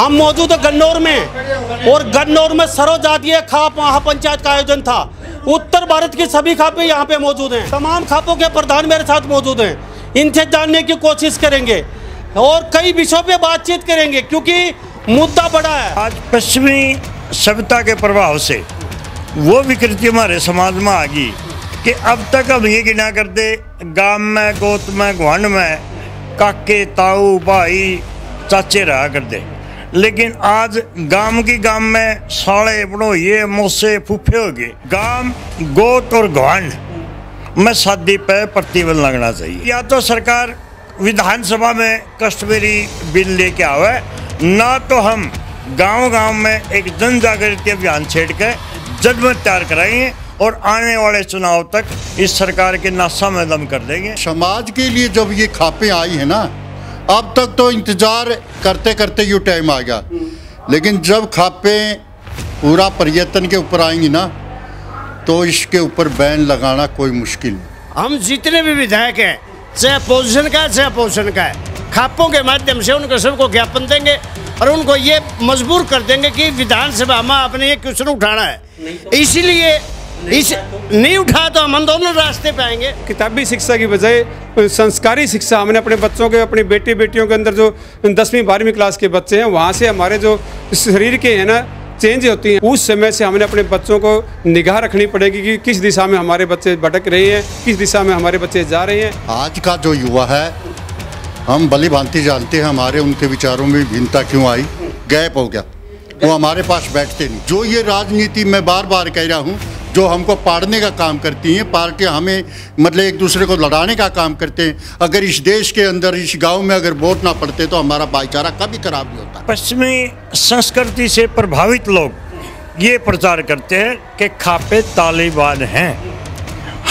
हम मौजूद है गन्नौर में, और गन्नौर में सर्वजातीय खाप महापंचायत का आयोजन था। उत्तर भारत की सभी खापें यहाँ पे मौजूद हैं। तमाम खापों के प्रधान मेरे साथ मौजूद हैं। इनसे जानने की कोशिश करेंगे और कई विषयों पे बातचीत करेंगे, क्योंकि मुद्दा बड़ा है। आज पश्चिमी सभ्यता के प्रभाव से वो विकृति हमारे समाज में आ गई कि अब तक हम ये गिना करते गांव में, गोत में, गुआंढ में काके, ताऊ, भाई, चाचे रहा करते, लेकिन आज गांव की गांव में साले, बड़ोये, मौसे, फूफे हो गए। गांव, गोत और गुआंढ में शादी पे प्रतिबंध लगना चाहिए। या तो सरकार विधानसभा में कश्मीरी बिल लेके आवे, ना तो हम गांव-गांव में एक जन जागृति अभियान छेड़ के जनमत तैयार कराएंगे और आने वाले चुनाव तक इस सरकार के नासा में दम कर देंगे। समाज के लिए जब ये खापें आई है ना, अब तक तो इंतजार करते करते ये टाइम आ गया, लेकिन जब खापें पूरा पर्यटन के ऊपर आएंगी ना, तो इसके ऊपर बैन लगाना कोई मुश्किल नहीं। हम जितने भी विधायक हैं, चाहे अपोजिशन का चाहे अपोजिशन का है, खापों के माध्यम से उनको सबको ज्ञापन देंगे और उनको ये मजबूर कर देंगे कि विधानसभा में आपने ये क्वेश्चन उठाना है। इसीलिए नहीं उठा तो हम दोनों रास्ते पे आएंगे। किताबी शिक्षा की बजाय संस्कारी शिक्षा हमने अपने बच्चों के, अपनी बेटी बेटियों के अंदर जो 10वीं 12वीं क्लास के बच्चे हैं, वहाँ से हमारे जो शरीर के हैं ना चेंज होती हैं। उस समय से हमने अपने बच्चों को निगाह रखनी पड़ेगी कि किस दिशा में हमारे बच्चे भटक रहे हैं, किस दिशा में हमारे बच्चे जा रहे हैं। आज का जो युवा है, हम भली भांति जानते हैं हमारे उनके विचारों में भिन्नता क्यों आई, गैप हो गया, वो हमारे पास बैठते नहीं। जो ये राजनीति मैं बार बार कह रहा हूँ, जो हमको पाड़ने का काम करती हैं पार्टियां, हमें मतलब एक दूसरे को लड़ाने का काम करते हैं। अगर इस देश के अंदर, इस गांव में अगर वोट ना पड़ते तो हमारा भाईचारा कभी खराब नहीं होता। पश्चिमी संस्कृति से प्रभावित लोग ये प्रचार करते हैं कि खापे तालिबान हैं।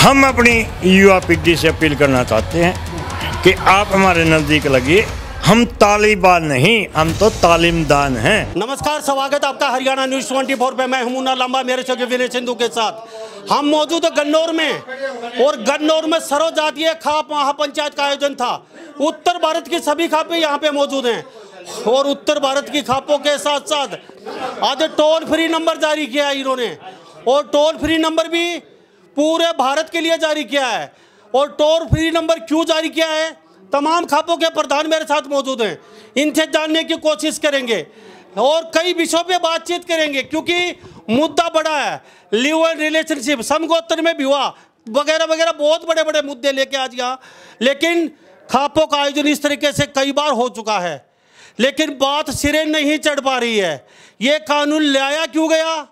हम अपनी युवा पीढ़ी से अपील करना चाहते हैं कि आप हमारे नज़दीक लगिए। हम तालिबान नहीं, हम तो तालीमदान हैं। नमस्कार, स्वागत आपका हरियाणा न्यूज़ 24 पे। मैं हूं लांबा, मेरे सगे विनय सिंधु के साथ। हम मौजूद है गन्नौर में, और गन्नौर में सर्वजातीय खाप महापंचायत का आयोजन था। उत्तर भारत की सभी खापें यहाँ पे मौजूद हैं, और उत्तर भारत की खापों के साथ साथ आज टोल फ्री नंबर जारी किया है इन्होंने, और टोल फ्री नंबर भी पूरे भारत के लिए जारी किया है। और टोल फ्री नंबर क्यों जारी किया है, तमाम खापों के प्रधान मेरे साथ मौजूद हैं। इनसे जानने की कोशिश करेंगे और कई विषयों पे बातचीत करेंगे, क्योंकि मुद्दा बड़ा है। लिव एंड रिलेशनशिप, समगोत्र में विवाह वगैरह वगैरह बहुत बड़े बड़े मुद्दे लेके आज यहाँ। लेकिन खापों का आयोजन इस तरीके से कई बार हो चुका है, लेकिन बात सिरे नहीं चढ़ पा रही है। ये कानून लाया क्यों गया,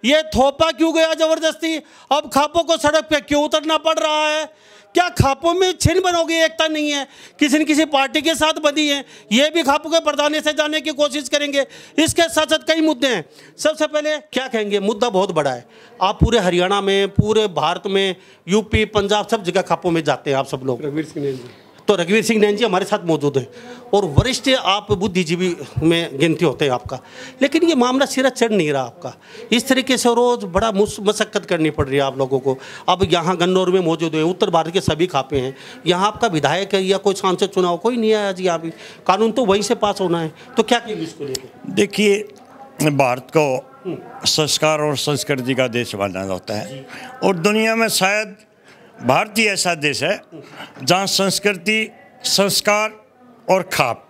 ये थोपा क्यों गया जबरदस्ती, अब खापों को सड़क पे क्यों उतरना पड़ रहा है। क्या खापों में छिन बनोगी, एकता नहीं है, किसी न किसी पार्टी के साथ बंधी है, ये भी खापों के प्रधान से जानने की कोशिश करेंगे। इसके साथ साथ कई मुद्दे हैं। सबसे पहले क्या कहेंगे, मुद्दा बहुत बड़ा है। आप पूरे हरियाणा में, पूरे भारत में, यूपी, पंजाब, सब जगह खापों में जाते हैं आप सब लोग। रघुवीर सिंह नैन जी, तो रघुवीर सिंह नैन जी हमारे साथ मौजूद हैं, और वरिष्ठ आप बुद्धिजीवी में गिनती होते हैं आपका। लेकिन ये मामला सिरा चढ़ नहीं रहा आपका। इस तरीके से रोज़ बड़ा मशक्क़त करनी पड़ रही है आप लोगों को। अब यहाँ गन्नौर में मौजूद है, उत्तर भारत के सभी खापे हैं। यहाँ आपका विधायक है या कोई सांसद चुनाव कोई नहीं आया जी, यहाँ भी कानून तो वहीं से पास होना है। तो क्या कहेंगे इसको लेकर? देखिए, भारत को संस्कार और संस्कृति का देश माना जाता है, और दुनिया में शायद भारत ही ऐसा देश है जहाँ संस्कृति, संस्कार और खाप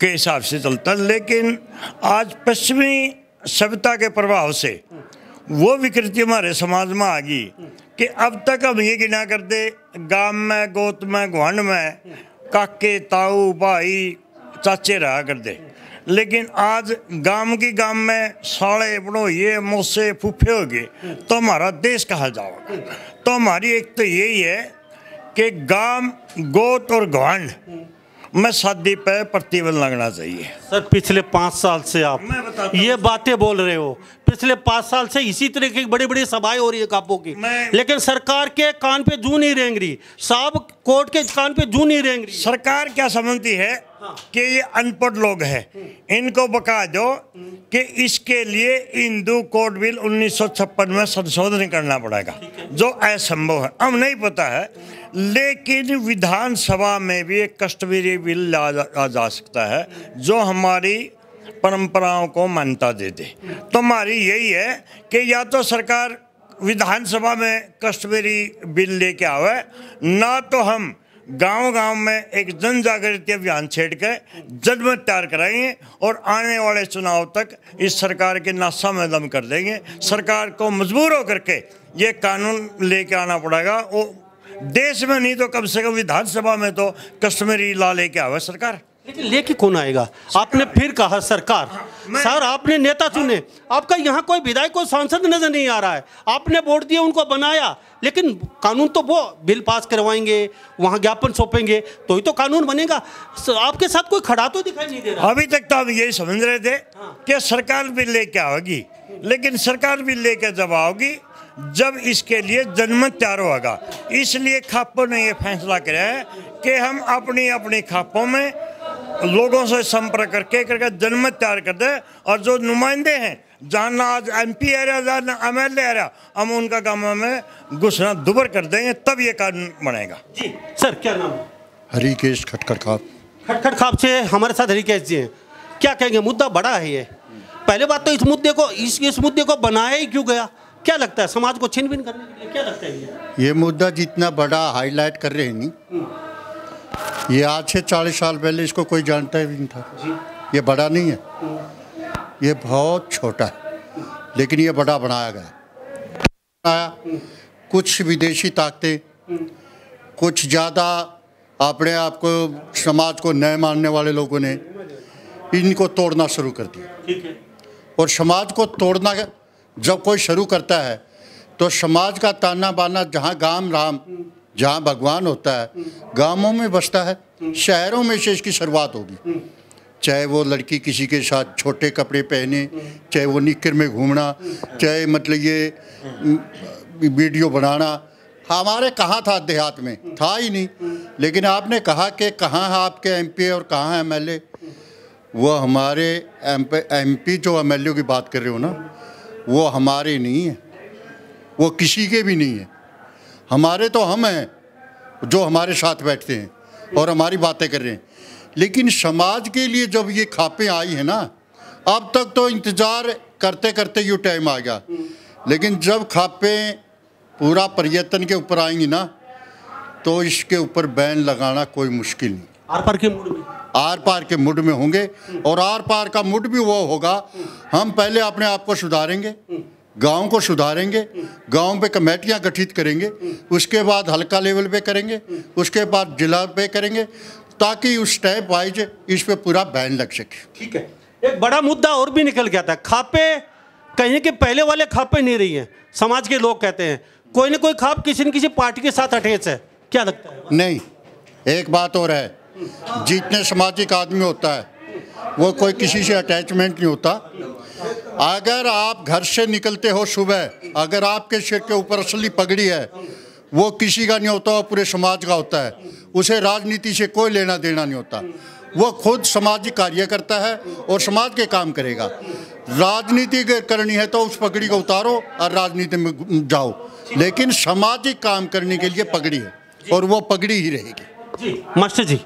के हिसाब से चलता है। लेकिन आज पश्चिमी सभ्यता के प्रभाव से वो विकृति हमारे समाज में आ गई कि अब तक हम ये गिना करते गांव में, गोत में, गुआंढ में काके, ताऊ, भाई, चाचे रहा करते, लेकिन आज गांव की गांव में साले, बड़ोये, मौसे, फूफे हो गए, तो हमारा देश कहाँ जाओगे। तो हमारी एक तो यही है कि गांव, गोत और गुआंढ में शादी पे प्रतिबंध लगना चाहिए। सर, पिछले 5 साल से आप ये बातें बोल रहे हो। पिछले 5 साल से इसी तरह की बड़ी बड़ी सभाएं हो रही है कापों की, लेकिन सरकार के कान पे जू नहीं रेंग रही, साहब कोर्ट के कान पे जू नहीं रेंग रही। सरकार क्या समझती है कि ये अनपढ़ लोग हैं, इनको बता दो कि इसके लिए हिंदू कोड बिल 1956 में संशोधन करना पड़ेगा, जो असंभव है। हम नहीं पता है, लेकिन विधानसभा में भी एक कश्मीरी बिल ला जा सकता है, जो हमारी परंपराओं को मान्यता दे दे। तो हमारी यही है कि या तो सरकार विधानसभा में कश्मीरी बिल लेके आवे, ना तो हम गांव-गांव में एक जन जागृति अभियान छेड़ के जनमत तैयार कराएंगे और आने वाले चुनाव तक इस सरकार के नासा में दम कर देंगे। सरकार को मजबूर होकर के ये कानून लेके आना पड़ेगा। वो देश में नहीं तो कम से कम विधानसभा में तो कश्मीरी लॉ लेके आवे सरकार। लेकिन लेके कौन आएगा? आपने फिर कहा सरकार, सर आपने नेता चुने, आपका यहाँ कोई विधायक कोई सांसद नजर नहीं आ रहा है। आपने वोट दिया, उनको बनाया, लेकिन कानून तो वो बिल पास करवाएंगे, वहाँ ज्ञापन सौंपेंगे तो ही तो कानून बनेगा। आपके साथ कोई खड़ा तो दिखाई नहीं दे रहा। अभी तक तो हम यही समझ रहे थे कि सरकार बिल लेके आओगी, लेकिन सरकार बिल लेके जब आओगी जब इसके लिए जनमत तैयार होगा। इसलिए खापों ने ये फैसला किया है कि हम अपनी अपनी खापों में लोगों से संपर्क करके जनमत तैयार कर दे, और जो नुमाइंदे हैं जहाँ ना आज MP आ रहा, जहाँ ना MLA आ रहा, हम उनका काम में घुसना दुबर कर देंगे, तब ये कानून बनेगा। जी सर, क्या नाम? हरिकेश खटखट खाप। खटखट खाप से हमारे साथ हरिकेश जी हैं। क्या कहेंगे? मुद्दा बड़ा है ये। पहले बात तो इस मुद्दे को बनाया ही क्यों गया? क्या लगता है समाज को छीन-बीन करने के लिए? क्या लगता है ये मुद्दा जितना बड़ा हाईलाइट कर रहे हैं नहीं, ये आज से 40 साल पहले इसको कोई जानता ही नहीं था। ये बड़ा नहीं है, ये बहुत छोटा है, लेकिन ये बड़ा बनाया गया। कुछ विदेशी ताकतें, कुछ ज़्यादा अपने आप को समाज को नए मानने वाले लोगों ने इनको तोड़ना शुरू कर दिया। और समाज को तोड़ना जब कोई शुरू करता है तो समाज का ताना बाना, जहाँ गांव राम, जहाँ भगवान होता है, गांवों में बसता है, शहरों में से इसकी शुरुआत होगी। चाहे वो लड़की किसी के साथ छोटे कपड़े पहने, चाहे वो निक्कर में घूमना, चाहे मतलब ये वीडियो बनाना। हमारे कहाँ था देहात में? था ही नहीं। लेकिन आपने कहा कि कहाँ है आपके MP और कहाँ है MLA। वो हमारे MP जो MLA की बात कर रहे हो ना, वो हमारे नहीं है, वो किसी के भी नहीं है। हमारे तो हम हैं जो हमारे साथ बैठते हैं और हमारी बातें कर रहे हैं। लेकिन समाज के लिए जब ये खापें आई है ना, अब तक तो इंतज़ार करते करते ये टाइम आ गया। लेकिन जब खापें पूरा पर्यटन के ऊपर आएंगी ना, तो इसके ऊपर बैन लगाना कोई मुश्किल नहीं। आर पार के मूड में, आर पार के मुड में होंगे। और आर पार का मुड भी वो होगा, हम पहले अपने आप को सुधारेंगे, गांव को सुधारेंगे, गांव पे कमेटियां गठित करेंगे, उसके बाद हल्का लेवल पे करेंगे, उसके बाद जिला पे करेंगे, ताकि उस स्टेप वाइज इस पे पूरा बैन लग सके। ठीक है। एक बड़ा मुद्दा और भी निकल गया था, खापे कहीं के पहले वाले खापे नहीं रही हैं। समाज के लोग कहते हैं कोई ना कोई खाप किसी न किसी पार्टी के साथ अटैच है। क्या लगता है? नहीं, एक बात और है, जितने सामाजिक आदमी होता है वो कोई किसी से अटैचमेंट नहीं होता। अगर आप घर से निकलते हो सुबह, अगर आपके सिर के ऊपर असली पगड़ी है, वो किसी का नहीं होता, वो पूरे समाज का होता है। उसे राजनीति से कोई लेना देना नहीं होता। वो खुद सामाजिक कार्य करता है और समाज के काम करेगा। राजनीति करनी है तो उस पगड़ी को उतारो और राजनीति में जाओ, लेकिन सामाजिक काम करने के लिए पगड़ी है और वो पगड़ी ही रहेगी। जी मास्टर जी,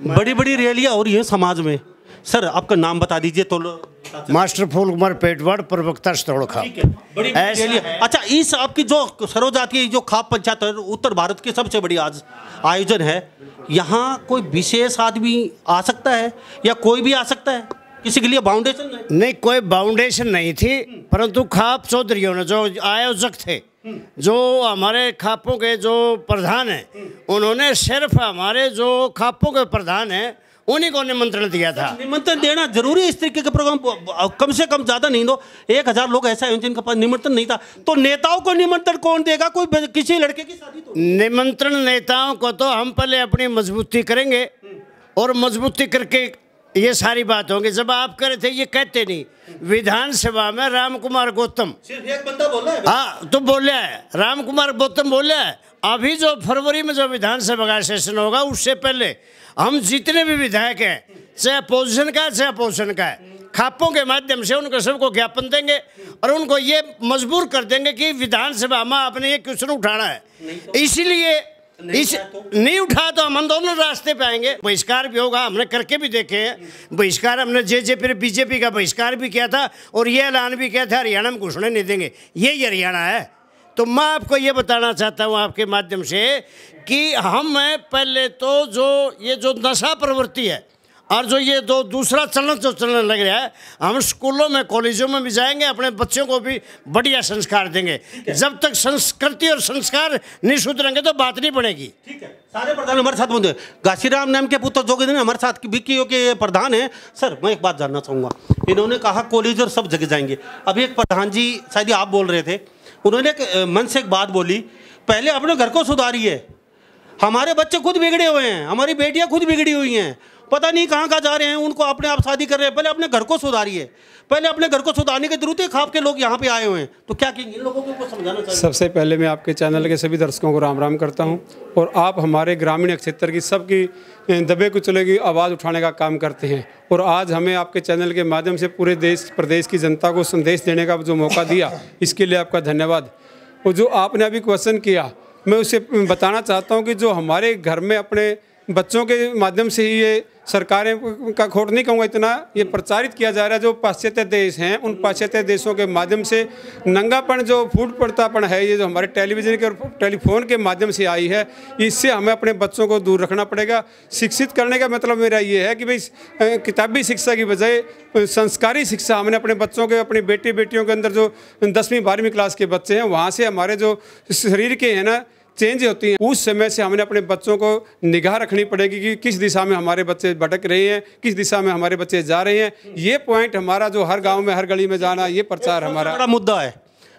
बड़ी बड़ी रैलियां हो रही हैं समाज में। सर आपका नाम बता दीजिए तो। मास्टर फूल कुमार पेटवाड़, प्रवक्ता स्थौड़खा। बड़ी रैलियां। अच्छा, इस आपकी जो सर्वजातीय जो खाप पंचायत उत्तर भारत की सबसे बड़ी आज आयोजन है, यहाँ कोई विशेष आदमी आ सकता है या कोई भी आ सकता है? किसी के लिए बाउंडेशन नहीं, कोई बाउंडेशन नहीं थी, परंतु खाप चौधरियों ने जो आयोजक थे, जो हमारे खापों के जो प्रधान हैं, उन्होंने सिर्फ हमारे जो खापों के प्रधान हैं उन्हीं को निमंत्रण दिया था। निमंत्रण देना जरूरी है इस तरीके के प्रोग्राम, कम से कम ज्यादा नहीं दो। 1000 लोग ऐसा है जिनके पास निमंत्रण नहीं था, तो नेताओं को निमंत्रण कौन देगा? कोई किसी लड़के की शादी तो निमंत्रण नेताओं को तो हम पहले अपनी मजबूती करेंगे और मजबूती करके ये सारी बात होगी। जब आप करे थे ये कहते नहीं, विधानसभा में राम कुमार गौतम सिर्फ एक बंदा बोला है। हाँ तो बोला है, राम कुमार गौतम बोला है। अभी जो फरवरी में जो विधानसभा का सेशन होगा, उससे पहले हम जितने भी विधायक हैं, चाहे अपोजिशन का चाहे अपोजिशन का है, खापों के माध्यम से उनको सबको ज्ञापन देंगे और उनको ये मजबूर कर देंगे कि विधानसभा में आपने ये क्वेश्चन उठाना है। इसीलिए नहीं उठा तो हम दोनों रास्ते पे आएंगे। बहिष्कार भी होगा, हमने करके भी देखे हैं बहिष्कार। हमने जेजेपी बीजेपी का बहिष्कार भी किया था और ये ऐलान भी किया था हरियाणा में घुसने नहीं देंगे। यही हरियाणा है। तो मैं आपको ये बताना चाहता हूँ आपके माध्यम से कि हम पहले तो जो नशा प्रवृत्ति है और जो ये दूसरा चलने लग रहा है, हम स्कूलों में कॉलेजों में भी जाएंगे, अपने बच्चों को भी बढ़िया संस्कार देंगे। जब तक संस्कृति और संस्कार नहीं सुधरेंगे तो बात नहीं बनेगी। ठीक है, सारे प्रधान हमारे साथ होंगे। घासीराम नाम के पुत्र जोगेंद्र हमारे साथ विक्की के प्रधान है। सर मैं एक बात जानना चाहूँगा, इन्होंने कहा कॉलेज और सब जगह जाएंगे। अभी एक प्रधान जी शायद आप बोल रहे थे, उन्होंने मन से एक बात बोली, पहले अपने घर को सुधारिए। हमारे बच्चे खुद बिगड़े हुए हैं, हमारी बेटियां खुद बिगड़ी हुई हैं, पता नहीं कहाँ जा रहे हैं, उनको अपने आप शादी कर रहे हैं। पहले अपने घर को सुधारिए, पहले अपने घर को सुधारने की जरूरत है। खाप के लोग यहाँ पे आए हुए हैं, तो क्या कहेंगे इन लोगों को समझाना चाहिए? सबसे पहले मैं आपके चैनल के सभी दर्शकों को राम राम करता हूँ। और आप हमारे ग्रामीण क्षेत्र की सबकी दबे कुचले की आवाज़ उठाने का काम करते हैं। और आज हमें आपके चैनल के माध्यम से पूरे देश प्रदेश की जनता को संदेश देने का जो मौका दिया, इसके लिए आपका धन्यवाद। और जो आपने अभी क्वेश्चन किया, मैं उसे बताना चाहता हूँ कि जो हमारे घर में अपने बच्चों के माध्यम से ही ये सरकारें का खोट नहीं कहूँगा, इतना ये प्रचारित किया जा रहा है। जो पाश्चात्य देश हैं, उन पाश्चात्य देशों के माध्यम से नंगापन, जो फूट पड़तापन है, ये जो हमारे टेलीविज़न के और टेलीफोन के माध्यम से आई है, इससे हमें अपने बच्चों को दूर रखना पड़ेगा। शिक्षित करने का मतलब मेरा ये है कि भाई किताबी शिक्षा की बजाय संस्कारी शिक्षा हमने अपने बच्चों के, अपनी बेटियों के अंदर जो 10वीं 12वीं क्लास के बच्चे हैं, वहाँ से हमारे जो शरीर के हैं ना चेंज होती हैं। उस समय से हमने अपने बच्चों को निगाह रखनी पड़ेगी कि किस दिशा में हमारे बच्चे भटक रहे हैं, किस दिशा में हमारे बच्चे जा रहे हैं। ये पॉइंट हमारा जो हर गांव में, हर गली में जाना, ये प्रचार हमारा बड़ा मुद्दा है।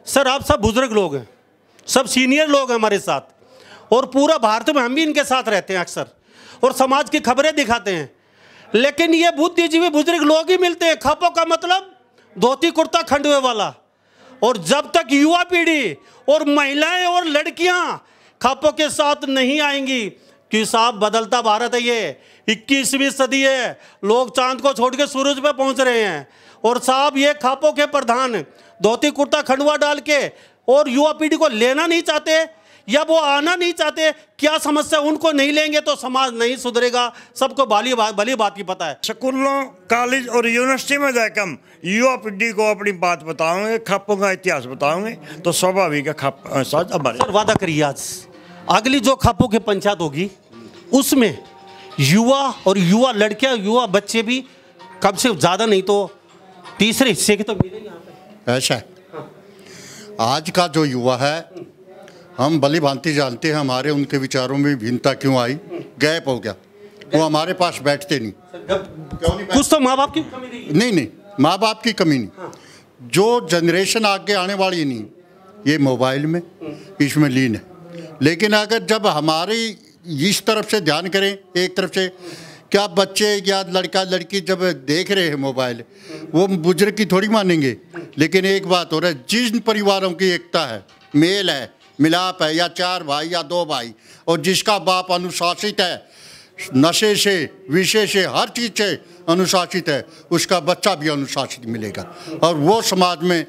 सर आप सब बुजुर्ग लोग हैं, सब सीनियर लोग हैं हमारे साथ, और पूरा भारत में हम भी इनके साथ रहते हैं अक्सर, और समाज की खबरें दिखाते हैं। लेकिन ये बुद्धिजीवी बुजुर्ग लोग ही मिलते हैं। खापों का मतलब धोती कुर्ता खंडवे वाला। और जब तक युवा पीढ़ी और महिलाएं और लड़कियां खापों के साथ नहीं आएंगी, कि साहब बदलता भारत है, ये 21वीं सदी है, लोग चांद को छोड़ के सूरज पे पहुंच रहे हैं। और साहब ये खापों के प्रधान धोती कुर्ता खंडवा डाल के और युवा पीढ़ी को लेना नहीं चाहते, या वो आना नहीं चाहते। क्या समस्या, उनको नहीं लेंगे तो समाज नहीं सुधरेगा। सबको भली बात की पता है। स्कूलों, कॉलेज और यूनिवर्सिटी में जाकर हम युवा पीढ़ी को अपनी बात बताओगे, खापों का इतिहास बताओगे, तो स्वाभाविक है खाप साथ हमारे। सर वादा करिए, आज अगली जो खापों की पंचायत होगी उसमें युवा और युवा लड़कियां, युवा बच्चे भी कम से ज़्यादा नहीं तो तीसरे हिस्से के तो मिलेंगे यहाँ पे। ऐसा है, आज का जो युवा है, हम भली भांति जानते हैं हमारे उनके विचारों में भिन्नता क्यों आई, गैप हो गया। वो हमारे पास बैठते नहीं। कुछ तो माँ बाप की कमी नहीं। नहीं, माँ बाप की कमी नहीं। जो जनरेशन आगे आने वाली नहीं, ये मोबाइल में इसमें लीन है। लेकिन अगर जब हमारी इस तरफ से ध्यान करें, एक तरफ से क्या बच्चे या लड़का लड़की जब देख रहे हैं मोबाइल, वो बुजुर्ग की थोड़ी मानेंगे। लेकिन एक बात हो रहा है, जिन परिवारों की एकता है, मेल है, मिलाप है, या 4 भाई या 2 भाई, और जिसका बाप अनुशासित है, नशे से, विषय से, हर चीज़ से अनुशासित है, उसका बच्चा भी अनुशासित मिलेगा और वो समाज में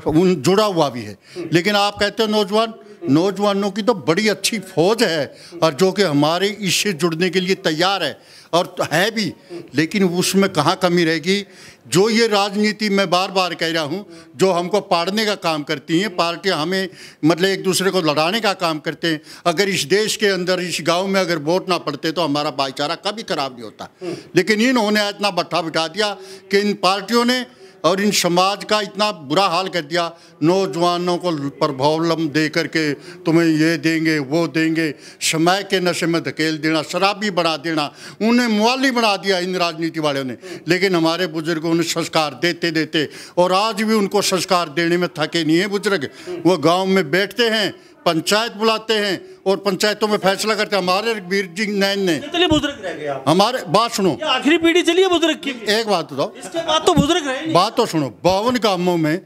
जुड़ा हुआ भी है। लेकिन आप कहते हो नौजवानों की तो बड़ी अच्छी फौज है, और जो कि हमारे इससे जुड़ने के लिए तैयार है और है भी। लेकिन उसमें कहाँ कमी रहेगी? जो ये राजनीति मैं बार बार कह रहा हूँ, जो हमको पाड़ने का काम करती हैं पार्टियाँ, हमें मतलब एक दूसरे को लड़ाने का काम करते हैं। अगर इस देश के अंदर, इस गांव में अगर वोट ना पड़ते तो हमारा भाईचारा कभी खराब नहीं होता। लेकिन इन्होंने इतना भट्ठा बिठा दिया कि इन पार्टियों ने और इन समाज का इतना बुरा हाल कर दिया। नौजवानों को प्रलोभन दे करके तुम्हें ये देंगे, वो देंगे, समय के नशे में धकेल देना, शराबी बना देना, उन्हें मुआली बना दिया इन राजनीति वालों ने। लेकिन हमारे बुजुर्गों ने संस्कार देते देते, और आज भी उनको संस्कार देने में थके नहीं है बुजुर्ग। वो गाँव में बैठते हैं, पंचायत बुलाते हैं और पंचायतों में फैसला करते हैं। हमारे वीर जी नैन ने बुजुर्ग रह गए, हमारे बात सुनो, आखिरी पीढ़ी चलिए बुजुर्ग की। एक बात बताओ, इसके बाद तो बुजुर्ग रहे। बात तो सुनो, 52 गांवों में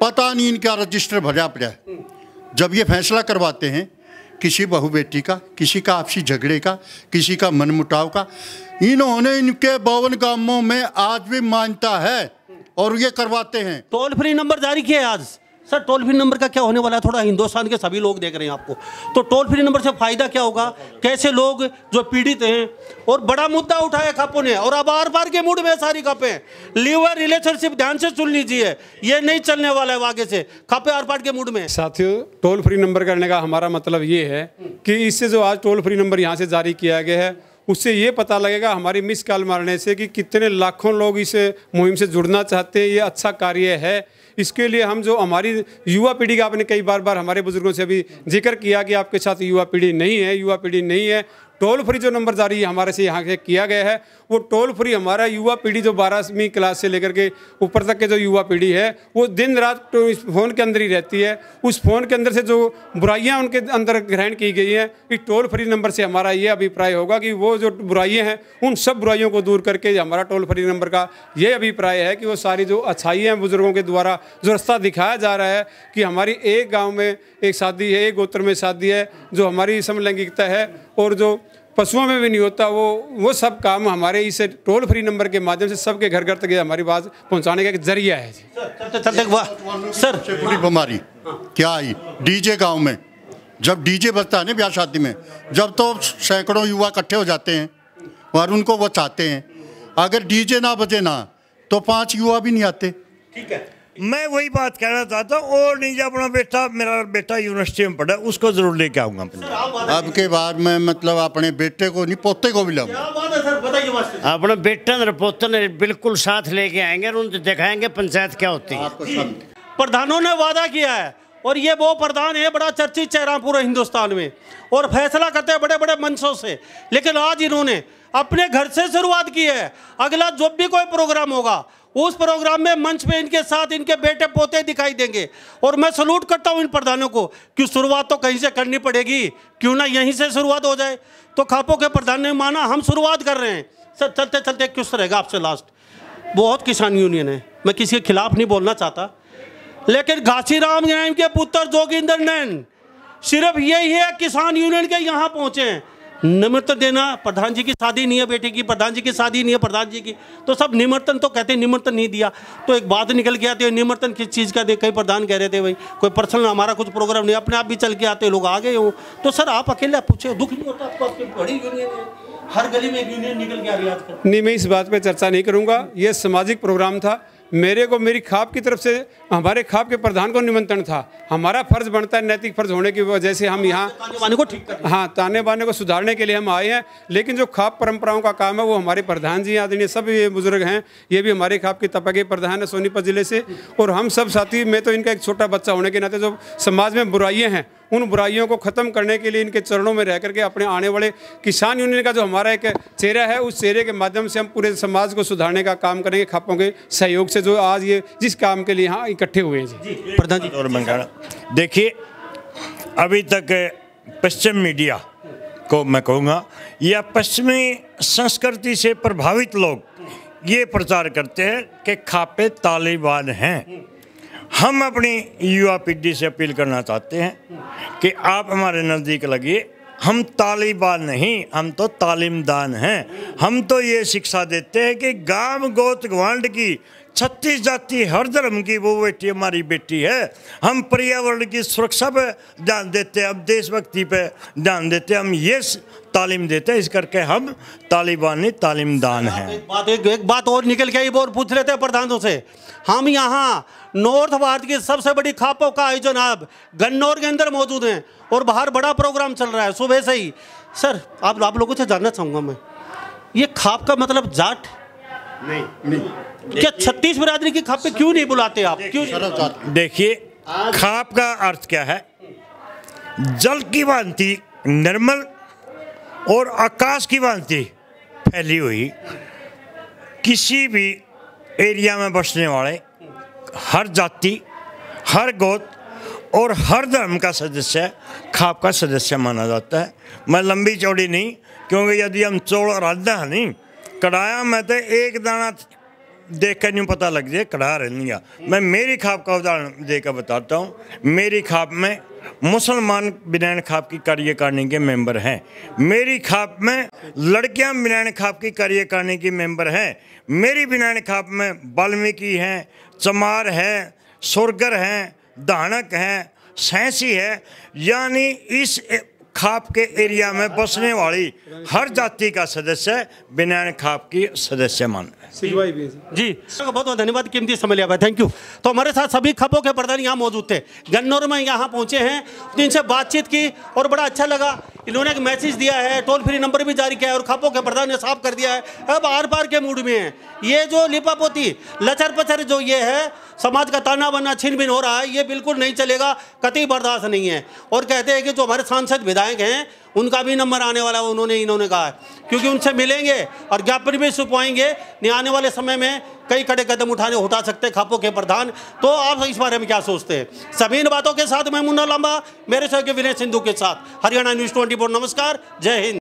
पता नहीं इनका रजिस्टर भरा पड़ा है। जब ये फैसला करवाते हैं किसी बहू बेटी का, किसी का आपसी झगड़े का, किसी का मनमुटाव का, इन्होंने इनके 52 गांवों में आज भी मान्यता है और ये करवाते हैं। टोल फ्री नंबर जारी किया आज, सर टोल फ्री नंबर का क्या होने वाला है, थोड़ा हिंदुस्तान के सभी लोग देख रहे हैं आपको, तो टोल फ्री नंबर से फायदा क्या होगा, कैसे लोग जो पीड़ित हैं, और बड़ा मुद्दा उठाया खापों ने, और अब आर पार के मूड में सारी खापें, लीवर रिलेशनशिप ध्यान से सुन लीजिए, ये नहीं चलने वाला है आगे से, खापें आर पार के मूड में। साथियों, टोल फ्री नंबर करने का हमारा मतलब ये है कि इससे जो आज टोल फ्री नंबर यहाँ से जारी किया गया है, उससे ये पता लगेगा हमारी मिस कॉल मारने से कि कितने लाखों लोग इस मुहिम से जुड़ना चाहते हैं। ये अच्छा कार्य है। इसके लिए हम जो हमारी युवा पीढ़ी का, आपने कई बार हमारे बुजुर्गों से अभी जिक्र किया कि आपके साथ युवा पीढ़ी नहीं है, युवा पीढ़ी नहीं है। टोल फ्री जो नंबर जारी हमारे से यहाँ से किया गया है, वो टोल फ्री हमारा युवा पीढ़ी जो 12वीं क्लास से लेकर के ऊपर तक के जो युवा पीढ़ी है, वो दिन रात तो इस फ़ोन के अंदर ही रहती है। उस फ़ोन के अंदर से जो बुराइयां उनके अंदर ग्रहण की गई हैं, इस टोल फ्री नंबर से हमारा ये अभिप्राय होगा कि वो जो बुराइयां हैं, उन सब बुराइयों को दूर करके हमारा टोल फ्री नंबर का ये अभिप्राय है कि वो सारी जो अच्छाइयाँ बुजुर्गों के द्वारा जो रास्ता दिखाया जा रहा है कि हमारी एक गाँव में एक शादी है, एक गोत्र में शादी है, जो हमारी समलैंगिकता है और जो पशुओं में भी नहीं होता, वो सब काम हमारे इस टोल फ्री नंबर के माध्यम से सबके घर घर तक हमारी बात पहुंचाने का एक जरिया है जी। सर बड़ी बीमारी क्या आई डीजे गांव में, जब डीजे बजता है ना ब्याह शादी में, जब तो सैकड़ों युवा इकट्ठे हो जाते हैं और उनको वो चाहते हैं, अगर डीजे ना बजे ना तो 5 युवा भी नहीं आते। ठीक है, मैं वही बात कहना चाहता हूँ। और नहीं, अपना बेटा, मेरा बेटा यूनिवर्सिटी में पढ़ा, उसको जरूर लेके आऊंगा अपने। अब के बाद मैं मतलब अपने बेटे को नहीं, पोते को भी लाऊंगा। क्या बात है सर, बताइए। अपने बेटन और पोतन बिल्कुल साथ लेके आएंगे और उनको दिखाएंगे पंचायत क्या होती है। प्रधानों ने वादा किया है, और ये वो प्रधान है बड़ा चर्चित चेहरा पूरे हिंदुस्तान में, और फैसला करते हैं बड़े बड़े मंचों से, लेकिन आज इन्होंने अपने घर से शुरुआत की है। अगला जब भी कोई प्रोग्राम होगा, उस प्रोग्राम में मंच पे इनके साथ इनके बेटे पोते दिखाई देंगे। और मैं सलूट करता हूं इन प्रधानों को कि शुरुआत तो कहीं से करनी पड़ेगी, क्यों ना यहीं से शुरुआत हो जाए। तो खापों के प्रधान ने माना हम शुरुआत कर रहे हैं। सर चलते चलते किस रहेगा आपसे लास्ट, बहुत किसान यूनियन है, मैं किसी के खिलाफ नहीं बोलना चाहता, लेकिन घासीराम नैन के पुत्र जोगिंदर नैन सिर्फ यही है किसान यूनियन के यहाँ पहुँचे हैं। निमंत्रण देना, प्रधान जी की शादी नहीं है बेटे की, प्रधान जी की शादी नहीं है प्रधान जी की, तो सब निमंत्रण तो कहते हैं, निमंत्रण नहीं दिया तो एक बात निकल के आती है, निमंत्रण किस चीज़ का दे। कई प्रधान कह रहे थे भाई कोई पर्सनल हमारा कुछ प्रोग्राम नहीं, अपने आप भी चल के आते लोग आ गए हो। तो सर आप अकेले पूछे, दुख नहीं होता आपको? आपकी बड़ी यूनियन है, हर गली में एक यूनियन निकल के आ रही है आजकल। नहीं, मैं इस बात पे चर्चा नहीं करूंगा। ये सामाजिक प्रोग्राम था। मेरे को मेरी खाप की तरफ से हमारे खाप के प्रधान को निमंत्रण था। हमारा फर्ज बनता है, नैतिक फर्ज होने की वजह से हम यहाँ ताने बाने को सुधारने के लिए हम आए हैं। लेकिन जो खाप परंपराओं का काम है वो हमारे प्रधान जी आदरणीय सब ये बुजुर्ग हैं, ये भी हमारे खाप के तपा के प्रधान है सोनीपत जिले से, और हम सब साथी, मैं तो इनका एक छोटा बच्चा होने के नाते जो समाज में बुराइयाँ हैं, उन बुराइयों को ख़त्म करने के लिए इनके चरणों में रह करके अपने आने वाले किसान यूनियन का जो हमारा एक चेहरा है, उस चेहरे के माध्यम से हम पूरे समाज को सुधारने का काम करेंगे खापों के सहयोग से, जो आज ये जिस काम के लिए यहाँ इकट्ठे हुए हैं जी। प्रधान जी और मंगाना, देखिए अभी तक पश्चिम मीडिया को मैं कहूँगा, या पश्चिमी संस्कृति से प्रभावित लोग ये प्रचार करते हैं कि खापे तालिबान हैं। हम अपनी युवा पीढ़ी से अपील करना चाहते हैं कि आप हमारे नज़दीक लगिए। हम तालिबान नहीं, हम तो तालीमदान हैं। हम तो ये शिक्षा देते हैं कि गांव गोत गवांड की 36 जाति हर धर्म की वो बेटी हमारी बेटी है। हम पर्यावरण की सुरक्षा पे ध्यान देते हैं, हम देशभक्ति पे ध्यान देते हैं, हम ये तालीम देते हैं। इस करके हम तालिबान नहीं तालीमदान हैं। एक बात और निकल के आई, और पूछ लेते हैं प्रधानों से। हम यहाँ नॉर्थ भारत की सबसे बड़ी खापों का आयोजन आप गन्नौर के अंदर मौजूद हैं, और बाहर बड़ा प्रोग्राम चल रहा है सुबह से ही। सर आप लोगों से जानना चाहूँगा मैं, ये खाप का मतलब जाट नहीं। क्या 36 बिरादरी की खाप पे क्यों नहीं बुलाते आप, क्यों? देखिए खाप का अर्थ क्या है, जल की भांति निर्मल और आकाश की भांति फैली हुई, किसी भी एरिया में बसने वाले हर जाति, हर गोत और हर धर्म का सदस्य खाप का सदस्य माना जाता है। मैं लंबी चौड़ी नहीं, क्योंकि यदि हम चौड़ राधा नहीं कढ़ाया में तो एक दाना देख कर नहीं पता लग जाए कढ़ा रह लिया। मैं मेरी खाप का उदाहरण देकर बताता हूँ। मेरी खाप में मुसलमान बिनान खाप की कार्यकारिणी के मेंबर हैं। मेरी खाप में लड़कियां बिनान खाप की कार्यकारिणी की मेंबर हैं। मेरी बिनान खाप में वाल्मीकि हैं, चमार हैं, सुरगर हैं, दानक हैं, सैंसी है, यानी इस खाप के एरिया में बसने वाली हर जाति का सदस्य बिनान खाप की सदस्य मान सिखवाई भी है जी। बहुत बहुत धन्यवाद, कीमती समय लिया भाई, थैंक यू। तो हमारे साथ सभी खपों के प्रधान यहाँ मौजूद थे, गन्नौर में यहाँ पहुँचे हैं, जिनसे बातचीत की और बड़ा अच्छा लगा। इन्होंने एक मैसेज दिया है, टोल फ्री नंबर भी जारी किया है और खपों के प्रधान ने साफ कर दिया है अब आर पार के मूड में है। ये जो लिपापोती लचर पचर जो ये है, समाज का ताना बाना छीन बीन हो रहा है, ये बिल्कुल नहीं चलेगा, कतई बर्दाश्त नहीं है। और कहते हैं कि जो हमारे सांसद विधायक हैं उनका भी नंबर आने वाला है, इन्होंने कहा है, क्योंकि उनसे मिलेंगे और ज्ञापन भी सौंपाएंगे। आने वाले समय में कई कड़े कदम उठा सकते हैं खापों के प्रधान। तो आप इस बारे में क्या सोचते हैं? सभी इन बातों के साथ मैं मुन्ना लांबा, मेरे सहयोगी विनय सिंधु के साथ, हरियाणा न्यूज़ 24। नमस्कार, जय हिंद।